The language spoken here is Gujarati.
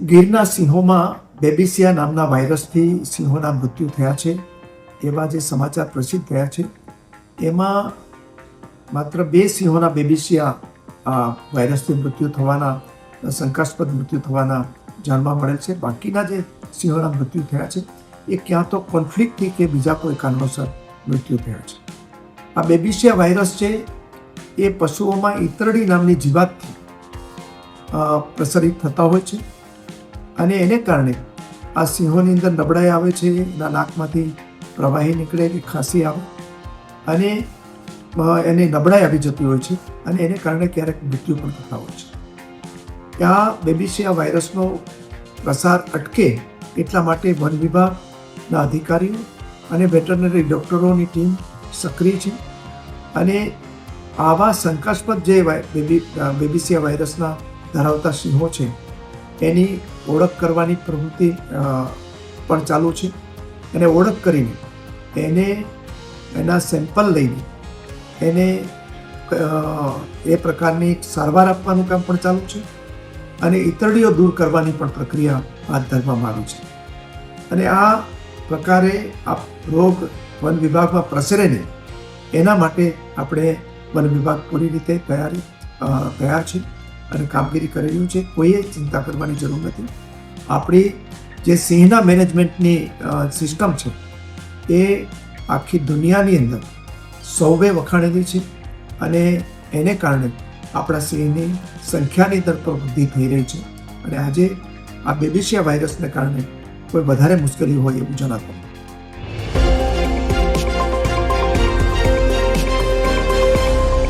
ગીરના સિંહોમાં બેબીસિયા નામના વાયરસથી સિંહોના મૃત્યુ થયા છે એવા જે સમાચાર પ્રસિદ્ધ થયા છે એમાં માત્ર 2 સિંહોના બેબીસિયા વાયરસથી મૃત્યુ થવાના શંકાસ્પદ મૃત્યુ થવાના જાણવા મળેલ છે. બાકીના જે સિંહોના મૃત્યુ થયા છે એ ક્યાં તો કોન્ફ્લિક્ટથી કે બીજા કોઈ કારણોસર મૃત્યુ થયા છે. આ બેબીસિયા વાયરસ છે એ પશુઓમાં ઈતરડી નામની જીવાતથી પ્રસરિત થતા હોય છે અને એને કારણે આ સિંહોની અંદર નબળાઈ આવે છે, એના નાકમાંથી પ્રવાહી નીકળે, ખાંસી આવે અને એને નબળાઈ આવી જતી હોય છે અને એને કારણે ક્યારેક મૃત્યુ પણ થતા હોય છે. આ બેબીસિયા વાયરસનો પ્રસાર અટકે એટલા માટે વન વિભાગના અધિકારીઓ અને વેટરનરી ડૉક્ટરોની ટીમ સક્રિય છે અને આવા શંકાસ્પદ જે બેબીસિયા વાયરસના ધરાવતા સિંહો છે એની ઓળખ કરવાની પ્રવૃત્તિ પણ ચાલુ છે અને ઓળખ કરીને એના સેમ્પલ લઈને એને એ પ્રકારની સારવાર આપવાનું કામ પણ ચાલુ છે અને ઈતરડીઓ દૂર કરવાની પણ પ્રક્રિયા હાથ ધરવામાં આવી છે. અને આ પ્રકારે આ રોગ વન વિભાગમાં પ્રસરે નહીં એના માટે આપણે વન વિભાગ પૂરી રીતે તૈયાર છે અને કામગીરી કરી રહ્યું છે. કોઈએ ચિંતા કરવાની જરૂર નથી. આપણી જે સિંહના મેનેજમેન્ટની સિસ્ટમ છે એ આખી દુનિયાની અંદર સૌએ વખાણેલી છે અને એને કારણે આપણા સિંહની સંખ્યાની અંદર પણ વૃદ્ધિ થઈ રહી છે અને આજે આ બેબીસિયા વાયરસને કારણે કોઈ વધારે મુશ્કેલી હોય એવું જણાતું નથી.